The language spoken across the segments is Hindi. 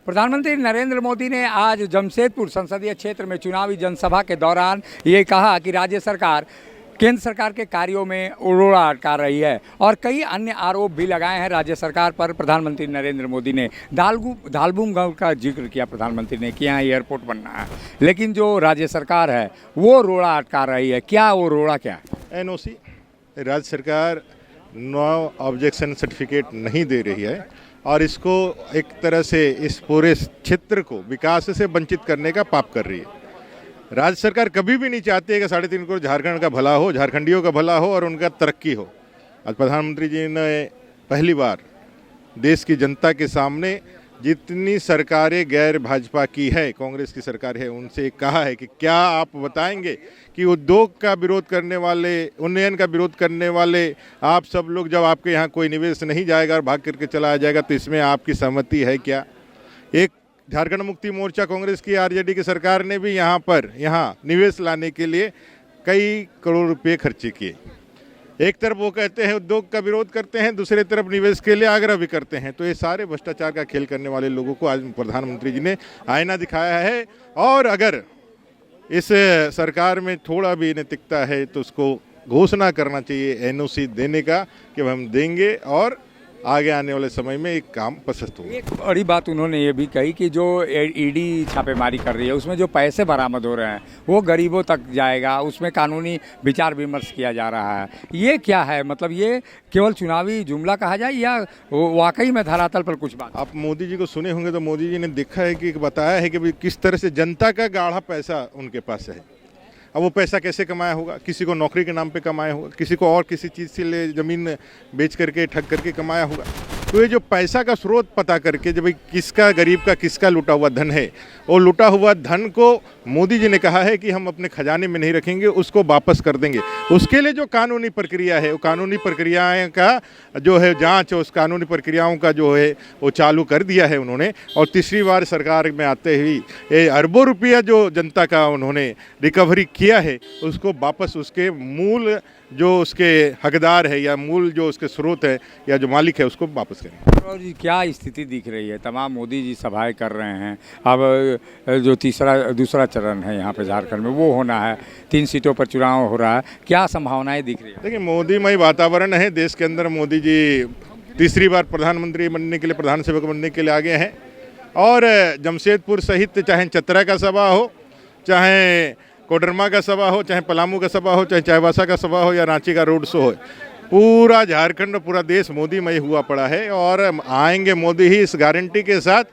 प्रधानमंत्री नरेंद्र मोदी ने आज जमशेदपुर संसदीय क्षेत्र में चुनावी जनसभा के दौरान ये कहा कि राज्य सरकार केंद्र सरकार के कार्यों में उड़ोड़ा अटका रही है और कई अन्य आरोप भी लगाए हैं राज्य सरकार पर। प्रधानमंत्री नरेंद्र मोदी ने धालबुम गांव का जिक्र किया प्रधानमंत्री ने कि यहाँ एयरपोर्ट बनना है, लेकिन जो राज्य सरकार है वो रोड़ा अटका रही है। क्या वो रोड़ा क्या है? एनओसी राज्य सरकार नो ऑब्जेक्शन सर्टिफिकेट नहीं दे रही है और इसको एक तरह से इस पूरे क्षेत्र को विकास से वंचित करने का पाप कर रही है। राज्य सरकार कभी भी नहीं चाहती है कि 3.5 करोड़ झारखंड का भला हो, झारखंडियों का भला हो और उनका तरक्की हो। आज प्रधानमंत्री जी ने पहली बार देश की जनता के सामने जितनी सरकारें गैर भाजपा की है, कांग्रेस की सरकार है, उनसे कहा है कि क्या आप बताएंगे कि उद्योग का विरोध करने वाले, उन्नयन का विरोध करने वाले आप सब लोग, जब आपके यहाँ कोई निवेश नहीं जाएगा और भाग करके चला जाएगा तो इसमें आपकी सहमति है क्या? एक झारखंड मुक्ति मोर्चा कांग्रेस की आरजेडी की सरकार ने भी यहाँ निवेश लाने के लिए कई करोड़ रुपए खर्चे किए। एक तरफ वो कहते हैं उद्योग का विरोध करते हैं, दूसरे तरफ निवेश के लिए आग्रह भी करते हैं। तो ये सारे भ्रष्टाचार का खेल करने वाले लोगों को आज प्रधानमंत्री जी ने आईना दिखाया है और अगर इस सरकार में थोड़ा भी नैतिकता है तो उसको घोषणा करना चाहिए एनओसी देने का कि हम देंगे और आगे आने वाले समय में एक काम प्रशस्त होगा। एक बड़ी बात उन्होंने ये भी कही कि जो ईडी छापेमारी कर रही है उसमें जो पैसे बरामद हो रहे हैं वो गरीबों तक जाएगा, उसमें कानूनी विचार विमर्श किया जा रहा है। ये क्या है? मतलब ये केवल चुनावी जुमला कहा जाए या वाकई में धरातल पर कुछ बात? आप मोदी जी को सुने होंगे तो मोदी जी ने देखा है कि बताया है कि किस तरह से जनता का गाढ़ा पैसा उनके पास है। अब वो पैसा कैसे कमाया होगा? किसी को नौकरी के नाम पे कमाया होगा, किसी को और किसी चीज़ से ले ज़मीन बेच करके ठग करके कमाया होगा। तो ये जो पैसा का स्रोत पता करके जब किसका, गरीब का किसका लूटा हुआ धन है, और लूटा हुआ धन को मोदी जी ने कहा है कि हम अपने खजाने में नहीं रखेंगे, उसको वापस कर देंगे। उसके लिए जो कानूनी प्रक्रिया है, वो कानूनी प्रक्रियाएं का जो है जांच, उस कानूनी प्रक्रियाओं का जो है वो चालू कर दिया है उन्होंने। और तीसरी बार सरकार में आते ही ये अरबों रुपया जो जनता का उन्होंने रिकवरी किया है उसको वापस उसके मूल जो उसके हकदार है या मूल जो उसके स्रोत है या जो मालिक है उसको वापस करें। और क्या स्थिति दिख रही है? तमाम मोदी जी सभाएं कर रहे हैं, अब जो दूसरा चरण है यहाँ पे झारखंड में वो होना है, 3 सीटों पर चुनाव हो रहा है, क्या संभावनाएं दिख रही है? देखिए, मोदीमय वातावरण है देश के अंदर। मोदी जी तीसरी बार प्रधानमंत्री बनने के लिए, प्रधान सेवक बनने के लिए आगे हैं और जमशेदपुर सहित चाहे चतरा का सभा हो, चाहे कोडरमा का सभा हो, चाहे पलामू का सभा हो, चाहे चाईबासा का सभा हो या रांची का रोड शो हो, पूरा झारखंड, पूरा देश मोदीमय हुआ पड़ा है। और आएंगे मोदी ही, इस गारंटी के साथ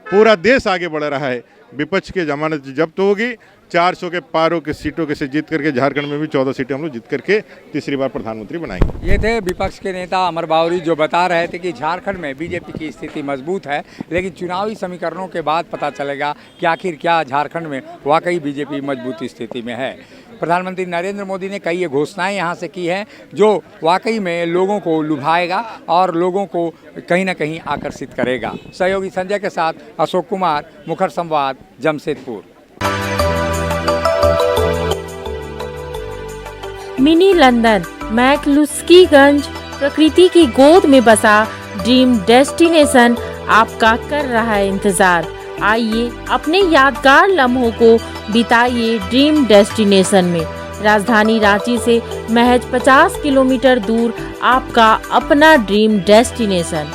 पूरा देश आगे बढ़ रहा है। विपक्ष की जमानत जब्त होगी, 400 के पारों के सीटों के से जीत करके झारखंड में भी 14 सीटें हम लोग जीत करके तीसरी बार प्रधानमंत्री बनाएंगे। ये थे विपक्ष के नेता अमर बावरी जो बता रहे थे कि झारखंड में बीजेपी की स्थिति मजबूत है, लेकिन चुनावी समीकरणों के बाद पता चलेगा कि आखिर क्या झारखंड में वाकई बीजेपी मजबूत स्थिति में है। प्रधानमंत्री नरेंद्र मोदी ने कई ये घोषणाएं यहाँ से की हैं जो वाकई में लोगों को लुभाएगा और लोगों को कहीं ना कहीं आकर्षित करेगा। सहयोगी संजय के साथ अशोक कुमार, मुखर संवाद, जमशेदपुर। मिनी लंदन मैक्लुस्कीगंज प्रकृति की गोद में बसा ड्रीम डेस्टिनेशन आपका कर रहा है इंतजार। आइए अपने यादगार लम्हों को बिताइए ड्रीम डेस्टिनेशन में। राजधानी रांची से महज 50 किलोमीटर दूर आपका अपना ड्रीम डेस्टिनेशन।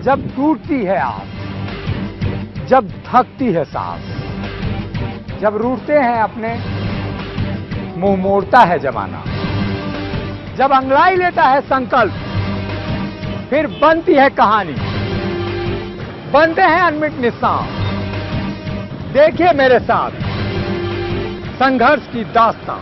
जब टूटती है आस, जब थकती है सांस, जब रूठते हैं अपने, मुंह मोड़ता है जमाना, जब अंगड़ाई लेता है संकल्प, फिर बनती है कहानी, बनते हैं अनमिट निशान। देखिए मेरे साथ संघर्ष की दास्तां।